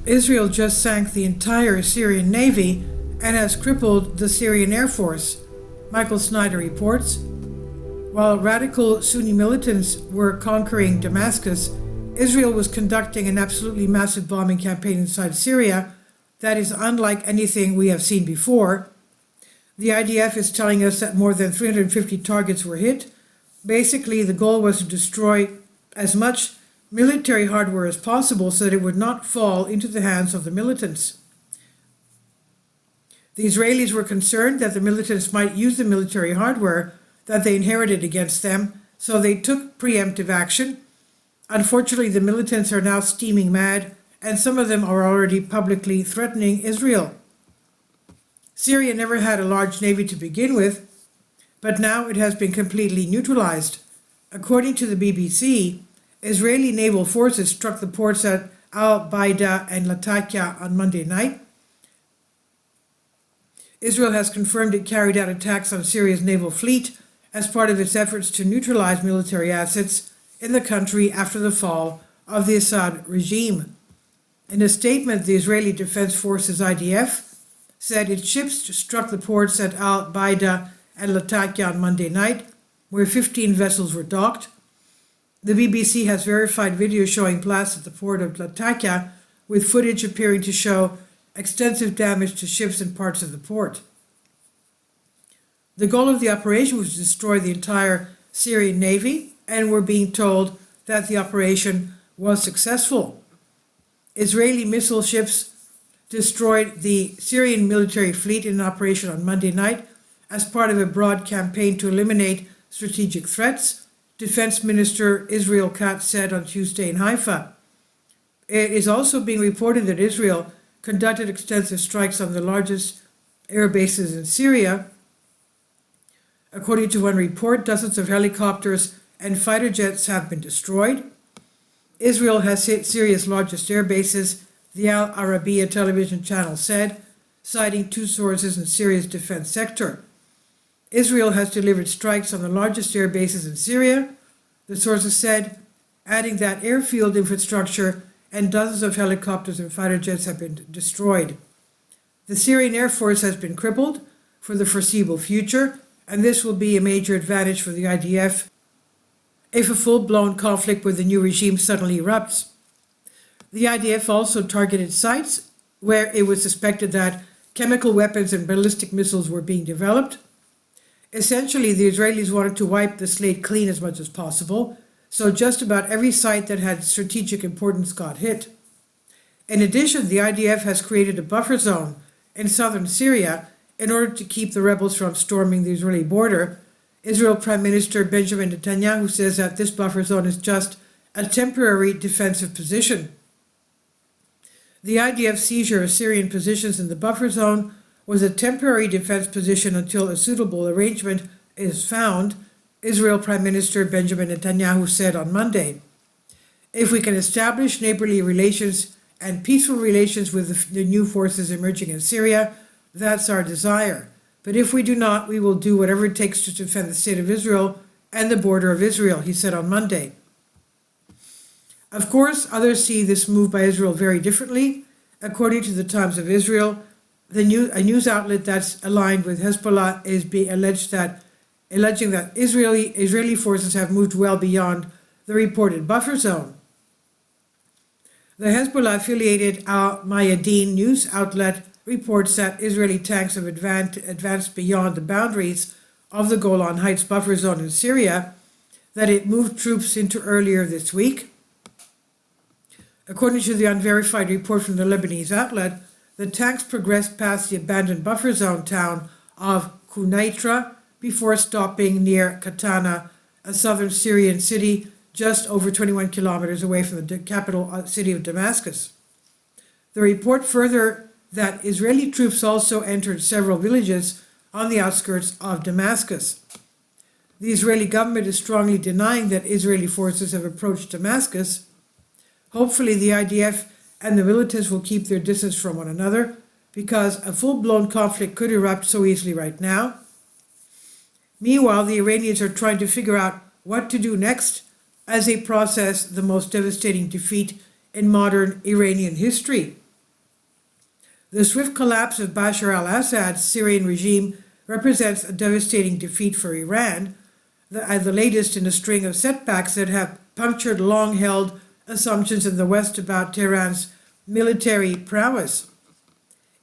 Israel just sank the entire Syrian Navy and has crippled the Syrian Air Force, Michael Snyder reports. While radical Sunni militants were conquering Damascus, Israel was conducting an absolutely massive bombing campaign inside Syria that is unlike anything we have seen before. The IDF is telling us that more than 350 targets were hit. Basically, the goal was to destroy as much military hardware as possible so that it would not fall into the hands of the militants. The Israelis were concerned that the militants might use the military hardware that they inherited against them, so they took preemptive action. Unfortunately, the militants are now steaming mad, and some of them are already publicly threatening Israel. Syria never had a large navy to begin with, but now it has been completely neutralized. According to the BBC, Israeli naval forces struck the ports at al-Baida and Latakia on Monday night. Israel has confirmed it carried out attacks on Syria's naval fleet as part of its efforts to neutralize military assets in the country after the fall of the Assad regime. In a statement, the Israeli Defense Forces IDF said its ships struck the ports at al-Baida and Latakia on Monday night, where 15 vessels were docked. The BBC has verified video showing blasts at the port of Latakia, with footage appearing to show extensive damage to ships and parts of the port. The goal of the operation was to destroy the entire Syrian Navy, and we're being told that the operation was successful. Israeli missile ships destroyed the Syrian military fleet in an operation on Monday night as part of a broad campaign to eliminate strategic threats, Defense Minister Israel Katz said on Tuesday in Haifa. It is also being reported that Israel conducted extensive strikes on the largest air bases in Syria. According to one report, dozens of helicopters and fighter jets have been destroyed. Israel has hit Syria's largest air bases, the Al Arabiya television channel said, citing two sources in Syria's defense sector. Israel has delivered strikes on the largest air bases in Syria, the sources said, adding that airfield infrastructure and dozens of helicopters and fighter jets have been destroyed. The Syrian Air Force has been crippled for the foreseeable future, and this will be a major advantage for the IDF if a full-blown conflict with the new regime suddenly erupts. The IDF also targeted sites where it was suspected that chemical weapons and ballistic missiles were being developed. Essentially, the Israelis wanted to wipe the slate clean as much as possible, so just about every site that had strategic importance got hit. In addition, the IDF has created a buffer zone in southern Syria in order to keep the rebels from storming the Israeli border. Israel Prime Minister Benjamin Netanyahu says that this buffer zone is just a temporary defensive position. The IDF seizure of Syrian positions in the buffer zone was a temporary defense position until a suitable arrangement is found, Israel Prime Minister Benjamin Netanyahu said on Monday. If we can establish neighborly relations and peaceful relations with the new forces emerging in Syria, that's our desire. But if we do not, we will do whatever it takes to defend the state of Israel and the border of Israel, he said on Monday. Of course, others see this move by Israel very differently. According to the Times of Israel, a news outlet that's aligned with Hezbollah is alleging that Israeli forces have moved well beyond the reported buffer zone. The Hezbollah-affiliated Al Mayadeen news outlet reports that Israeli tanks have advanced beyond the boundaries of the Golan Heights buffer zone in Syria that it moved troops into earlier this week. According to the unverified report from the Lebanese outlet, the tanks progressed past the abandoned buffer zone town of Quneitra before stopping near Katana, a southern Syrian city just over 21 kilometers away from the capital city of Damascus. The report further that Israeli troops also entered several villages on the outskirts of Damascus. The Israeli government is strongly denying that Israeli forces have approached Damascus. Hopefully, the IDF and the militants will keep their distance from one another, because a full-blown conflict could erupt so easily right now. Meanwhile, the Iranians are trying to figure out what to do next as they process the most devastating defeat in modern Iranian history. The swift collapse of Bashar al-Assad's Syrian regime represents a devastating defeat for Iran, the latest in a string of setbacks that have punctured long-held assumptions in the West about Tehran's military prowess.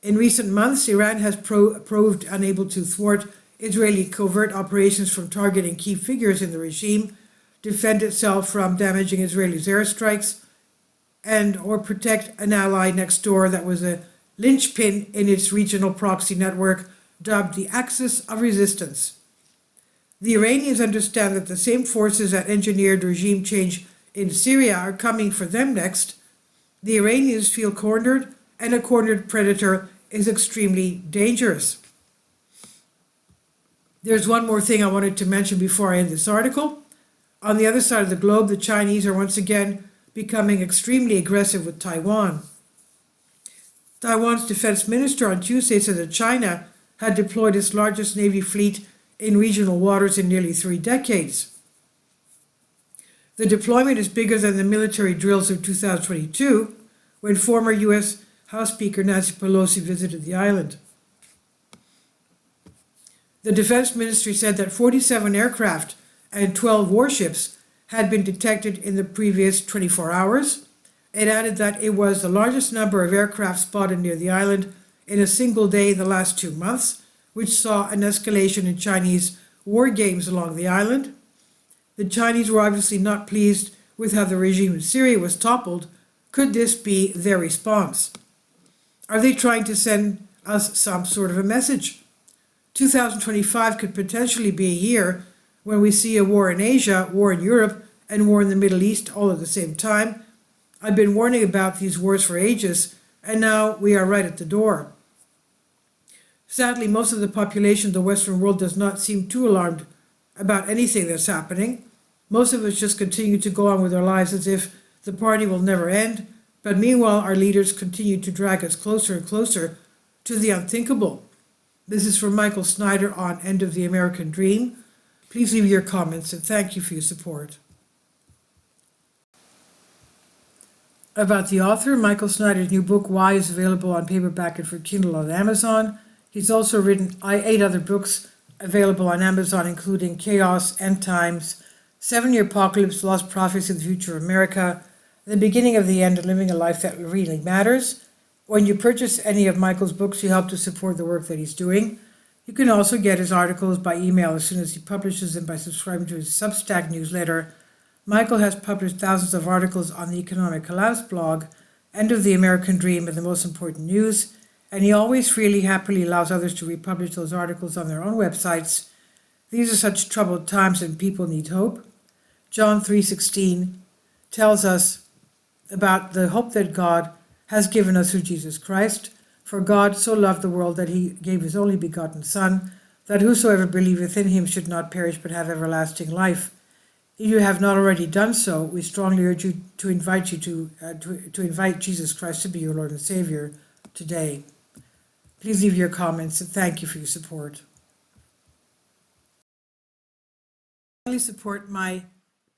In recent months, Iran has proved unable to thwart Israeli covert operations from targeting key figures in the regime, defend itself from damaging Israelis' airstrikes, and or protect an ally next door that was a linchpin in its regional proxy network dubbed the Axis of Resistance. The Iranians understand that the same forces that engineered regime change in Syria are coming for them next. The Iranians feel cornered, and a cornered predator is extremely dangerous. There's one more thing I wanted to mention before I end this article. On the other side of the globe, the Chinese are once again becoming extremely aggressive with Taiwan. Taiwan's defense minister on Tuesday said that China had deployed its largest Navy fleet in regional waters in nearly 3 decades. The deployment is bigger than the military drills of 2022, when former U.S. House Speaker Nancy Pelosi visited the island. The defense ministry said that 47 aircraft and 12 warships had been detected in the previous 24 hours. It added that it was the largest number of aircraft spotted near the island in a single day the last 2 months, which saw an escalation in Chinese war games along the island. The Chinese were obviously not pleased with how the regime in Syria was toppled. Could this be their response? Are they trying to send us some sort of a message? 2025 could potentially be a year when we see a war in Asia, war in Europe, and war in the Middle East all at the same time. I've been warning about these wars for ages, and now we are right at the door. Sadly, most of the population of the Western world does not seem too alarmed about anything that's happening. Most of us just continue to go on with our lives as if the party will never end, but meanwhile our leaders continue to drag us closer and closer to the unthinkable. This is from Michael Snyder on End of the American Dream. Please leave your comments and thank you for your support. About the author, Michael Snyder's new book, Why, is available on paperback and for Kindle on Amazon. He's also written 8 other books available on Amazon, including Chaos, End Times, 7-Year Apocalypse, Lost Prophets of the Future of America, The Beginning of the End, and Living a Life That Really Matters. When you purchase any of Michael's books, you help to support the work that he's doing. You can also get his articles by email as soon as he publishes them by subscribing to his Substack newsletter. Michael has published thousands of articles on the Economic Collapse blog, End of the American Dream, and the Most Important News, and he always freely, happily allows others to republish those articles on their own websites. These are such troubled times and people need hope. John 3:16 tells us about the hope that God has given us through Jesus Christ. For God so loved the world that he gave his only begotten Son, that whosoever believeth in him should not perish but have everlasting life. If you have not already done so, we strongly urge you to invite Jesus Christ to be your Lord and Savior today. Please leave your comments and thank you for your support. Please support my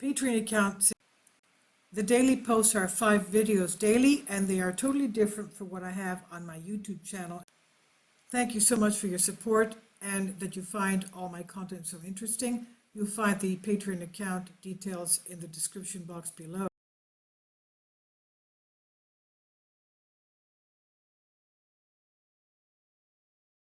Patreon account. The daily posts are 5 videos daily, and they are totally different from what I have on my YouTube channel. Thank you so much for your support and that you find all my content so interesting. You'll find the Patreon account details in the description box below.